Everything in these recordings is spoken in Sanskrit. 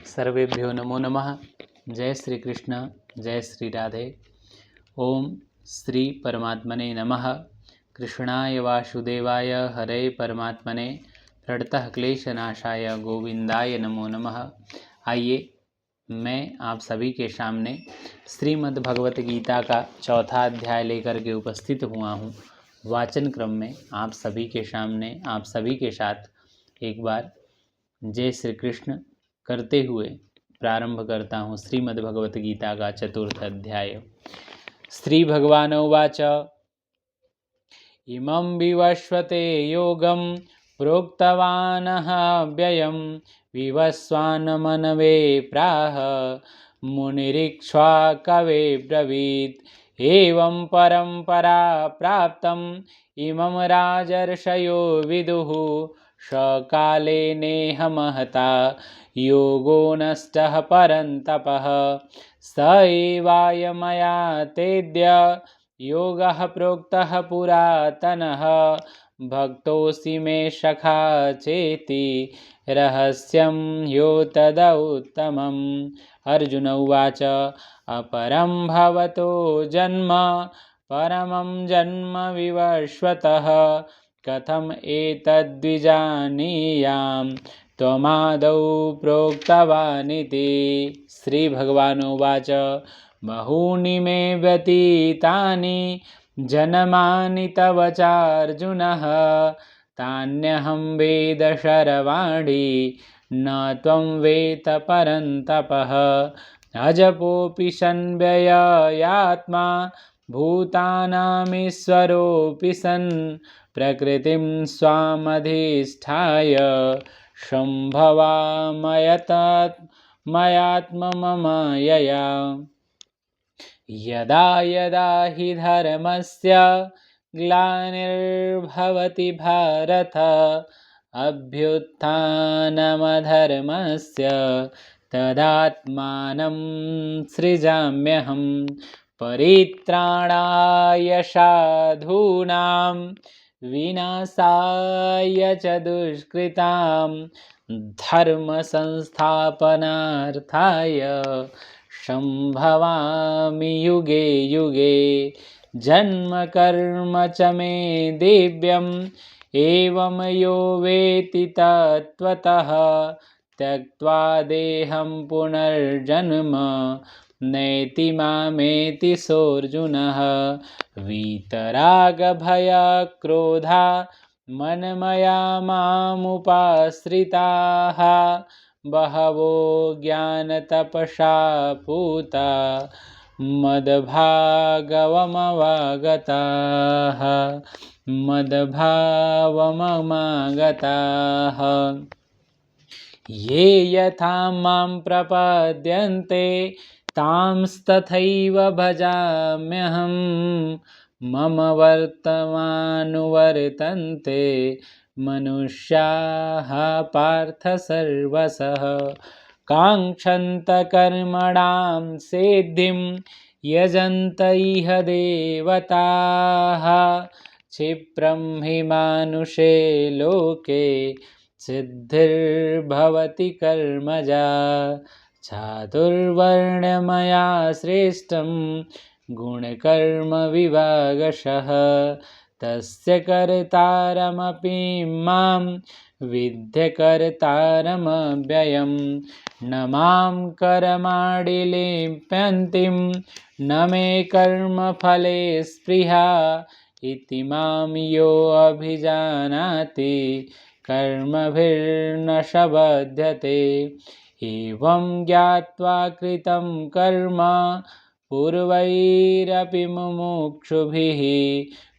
सर्वेभ्यो नमो नमः। जय श्री कृष्ण, जय श्री राधे। ओम श्री परमात्मने नमः। कृष्णाय वासुदेवाय हरे परमात्मने प्रणतः क्लेशनाशाय गोविंदाय नमो नमः। आइए मैं आप सभी के सामने श्रीमद् भगवत गीता का चौथा अध्याय लेकर के उपस्थित हुआ हूँ। वाचन क्रम में आप सभी के सामने आप सभी के साथ एक बार जय श्री कृष्ण करते हुए प्रारंभ करता हूँ श्रीमद् भगवत गीता का चतुर्थ अध्याय। श्री भगवान उवाच इमं विवस्वते योगं प्रोक्तवानः व्ययं विवस्वान्मनवे प्राह मुनिरीक्ष्वाकवे ब्रवीत् एवं परम्परा प्राप्तम् इमं राजर्षयो विदुः सकाले नेह महता योगो नष्टः परन्तपः स एवायमया तेद्य योगः प्रोक्तः पुरातनः भक्तोऽसि मे सखा चेति रहस्यं ह्यो तदुत्तमम्। अर्जुन उवाच अपरं भवतो जन्म परमं जन्म विवस्वतः कथम एतद्विजानीयाम् त्वमादौ प्रोक्तवानिति। श्री भगवानुवाच बहूनि मे व्यतीतानि जन्मानि तव चार्जुनः तान्यहं वेद शर्वाणि न त्वं वेत्त परन्तपः अजपोऽपि सन्व्ययात्मा भूतानामीश्वरोऽपि सन् प्रकृतिं स्वामधिष्ठाय सम्भवामयत्ममायया यदा यदा हि धर्मस्य ग्लानिर्भवति भारत अभ्युत्थानमधर्मस्य तदात्मानं सृजाम्यहं परित्राणाय साधूनां विनाशाय च दुष्कृतां धर्म संस्थापनार्थाय सम्भवामि युगे युगे जन्म कर्म च मे दिव्यम् एवं यो वेत्ति तत्त्वतः त्यक्त्वा देहं पुनर्जन्म नैति मामेति सोऽर्जुनः वीतरागभयक्रोधा मनमया मामुपाश्रिताः बहवो ज्ञानतपसा पूता मद्भावममागताः ये यथा मां प्रपद्यन्ते तांस्तथैव भजाम्यहं मम वर्तमानुवर्तन्ते मनुष्याः पार्थ सर्वशः काङ्क्षन्त कर्मणां सिद्धिं यजन्त इह देवताः क्षिप्रं हि मानुषे लोके सिद्धिर्भवति कर्मजा चातुर्वर्ण्यमया सृष्टं गुणकर्म विभागशः तस्य कर्तारमपि मां विद्यकर्तारमव्ययं न मां कर्माणि लिप्यन्तिं न मे कर्मफले स्पृहा इति मां यो अभिजानाति कर्मभिर्न स बध्यते एवं ज्ञात्वा कृतं कर्म पूर्वैरपि मुमुक्षुभिः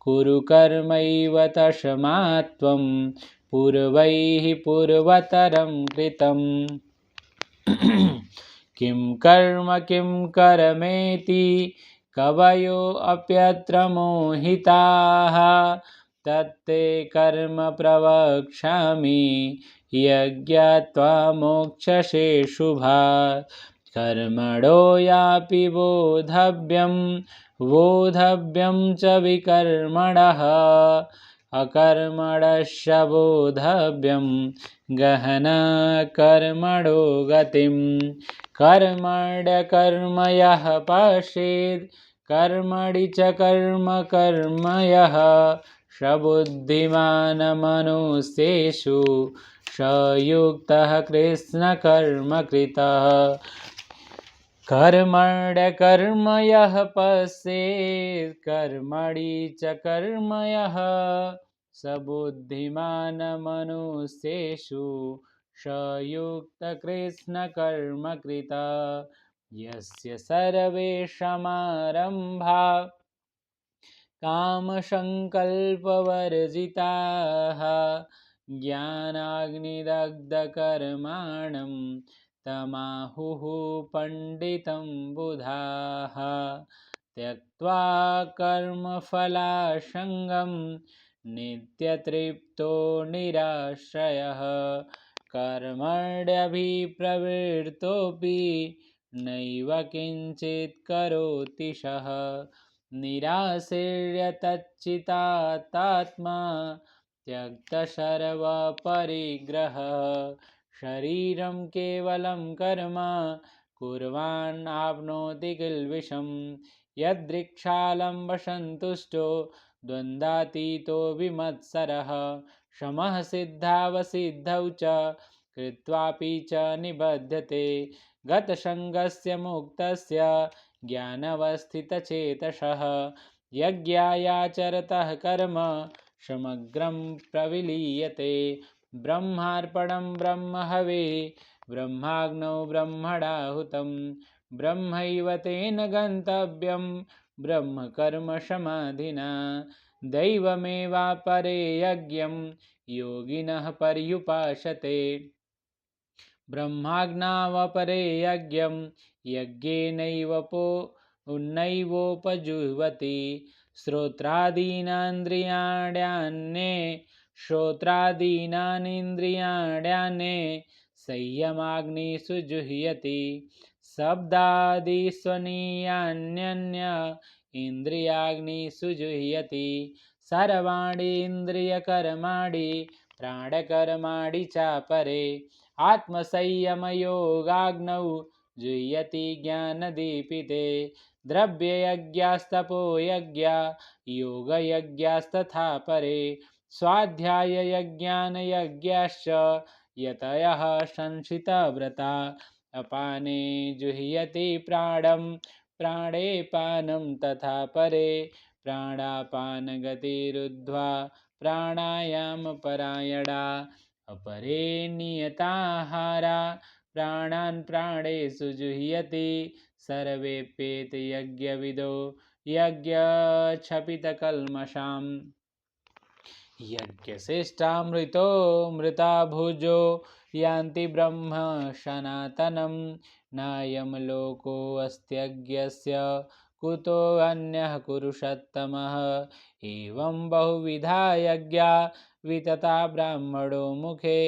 कुरु कर्मैव तस्मात् त्वं पूर्वैः पूर्वतरं कृतं किं कर्मेति कवयो अप्यत्र मोहिताः तत्ते कर्म प्रवक्ष्यामि यज्ञात्वा मोक्षसे शुभात् कर्मणो यापि बोधव्यं च विकर्मणः अकर्मणस्य बोधव्यं गहना कर्मणो गतिं कर्मण्यकर्म यः पश्येत् कर्मणि च कर्म यः स बुद्धिमान् मनुष्येषु स युक्तः कृष्णकर्मकृतः कर्मण्यकर्म यः पश्येत् कर्मणि च कर्म यः स बुद्धिमान् मनुष्येषु स युक्तकृष्णकर्मकृतः यस्य सर्वेषामारम्भा कामसङ्कल्पवर्जिताः ज्ञानाग्निदग्धकर्माणं तमाहुः पण्डितं बुधाः त्यक्त्वा कर्मफलासङ्गं नित्यतृप्तो निराश्रयः कर्मण्यभिप्रवृत्तोऽपि नैव किञ्चित् करोति सः निराशीर्य तच्चितात्मा त्यक्तसर्वपरिग्रहः शरीरं केवलं कर्म कुर्वान् आप्नोति किल्बिषं यदृक्षालम्बसन्तुष्टो द्वन्द्वातीतो विमत्सरः शमः सिद्धावसिद्धौ च कृत्वापि च निबध्यते गतसङ्गस्य मुक्तस्य ज्ञानवस्थितचेतसः यज्ञायाचरतः कर्म समग्रं प्रविलीयते ब्रह्मार्पणं ब्रह्महवे ब्रह्माग्नौ ब्रह्मणाहुतं ब्रह्मैव तेन गन्तव्यं ब्रह्मकर्मसमाधिना दैवमेवापरे यज्ञं योगिनः पर्युपासते ब्रह्माज्ञावपरे यज्ञं यज्ञेनैवोपजुह्वति श्रोत्रादीनानीन्द्रियाण्यान्ये संयमाग्निषु जुह्यति शब्दादिस्वनीयान्यन्य इन्द्रियाग्निषु जुह्यति सर्वाणि इन्द्रियकर्माणि प्राणकर्माणि चापरे आत्मसंयमयोगाग्नौ जुह्यति ज्ञानदीपिते द्रव्ययज्ञास्तपो यज्ञा योगयज्ञास्तथा परे स्वाध्याययज्ञानयज्ञाश्च यतयः संशितव्रता अपाने जुह्यति प्राणं प्राणे पानं तथा परे प्राणापानगतिरुद्ध्वा प्राणायामपरायणा अपरे नियताहारा प्राणान् प्राणेषु जुह्यति सर्वेऽप्येते यज्ञविदो यज्ञक्षपितकल्मषाम् यज्ञशिष्टामृतो मृता भुजो यान्ति ब्रह्म सनातनं नायं लोकोऽस्त्यज्ञस्य कुतो अन्यः कुरुषत्तमः एवं बहुविधा यज्ञा वितता ब्राह्मणो मुखे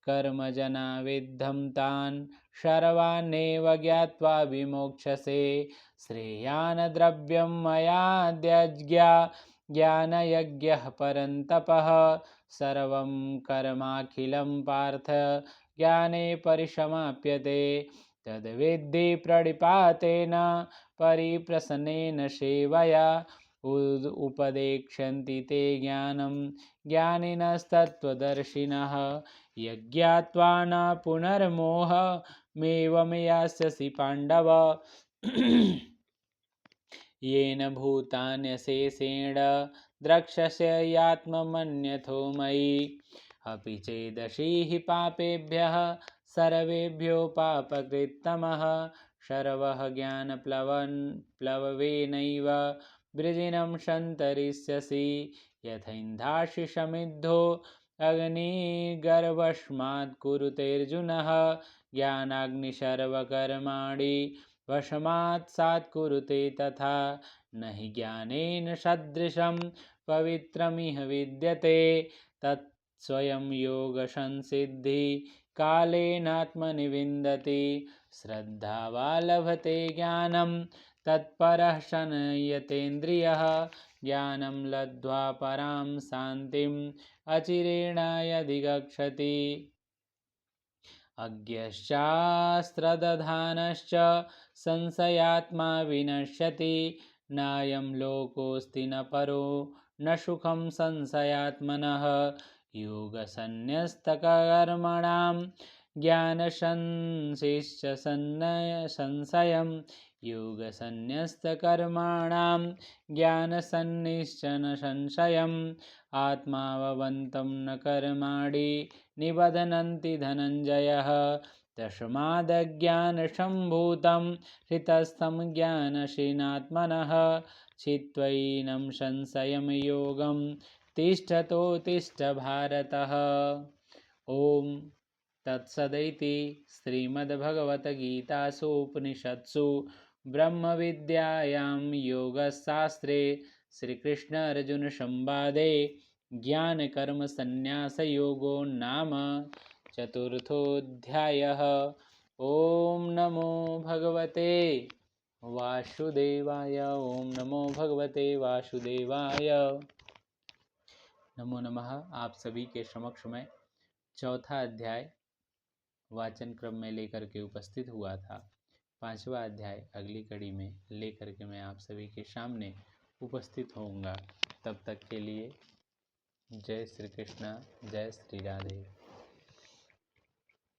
कर्मजना विद्धं तान् सर्वान्नेव ज्ञात्वा विमोक्षसे श्रेयान् द्रव्यं मयाद्यज्ञा ज्ञानयज्ञः परन्तपः सर्वं कर्माखिलं पार्थ ज्ञाने परिसमाप्यते तद्विद्धि प्रणिपातेन परिप्रसन्नेन सेवया उपदेक्ष्यन्ति ते ज्ञानं ज्ञानिनस्तत्त्वदर्शिनः यज्ञात्वा न पुनर्मोहमेवं यास्यसि पाण्डव येन भूतान्यशेषेण द्रक्ष्यसे यात्मन्यथो मयि अपि चेदसि हि पापेभ्यः सर्वेभ्यो पापकृत्तमः सर्वः ज्ञानप्लवेनैव वृजिनं सन्तरिष्यसि यथैन्धांसि समिद्धो अग्निगर्भस्मात् कुरुतेऽर्जुनः ज्ञानाग्निसर्वकर्माणि वशमात् सात् कुरुते तथा न हि ज्ञानेन सदृशं पवित्रमिह विद्यते तत्स्वयं योगसंसिद्धि कालेनात्मनि विन्दति श्रद्धावा लभते ज्ञानं तत्परः शनयतेन्द्रियः ज्ञानं लब्ध्वा परां शान्तिम् अचिरेण यदिगच्छति। अज्ञश्चास्त्रदधानश्च संशयात्मा विनश्यति। नायं लोकोऽस्ति न परो न सुखं संशयात्मनः। योगसन्न्यस्तकर्मणां ज्ञानसंशयश्च संशयं। योगसन्न्यस्तकर्माणां ज्ञानसन्निश्चन संशयम्। आत्मावन्तं न कर्माणि निबध्नन्ति धनञ्जयः। तस्मादज्ञानसम्भूतं हृतस्थं ज्ञानशीनात्मनः। चित्वैनं संशयं योगं तिष्ठतोत्तिष्ठ भारतः। ॐ तत्सदिति श्रीमद्भगवद्गीतासु उपनिषत्सु ब्रह्मविद्यायां योगशास्त्रे श्रीकृष्णार्जुनसंवादे ज्ञानकर्मसन्न्यासयोगो नाम चतुर्थोऽध्यायः। ॐ नमो भगवते वासुदेवाय। ॐ नमो भगवते वासुदेवाय। नमो नमः। आप सभी के समक्ष में चौथा अध्याय वाचन क्रम में लेकर के उपस्थित हुआ था। पांचवा अध्याय अगली कड़ी में लेकर के मैं आप सभी के सामने उपस्थित होऊंगा। तब तक के लिए जय श्री कृष्ण, जय श्री राधे।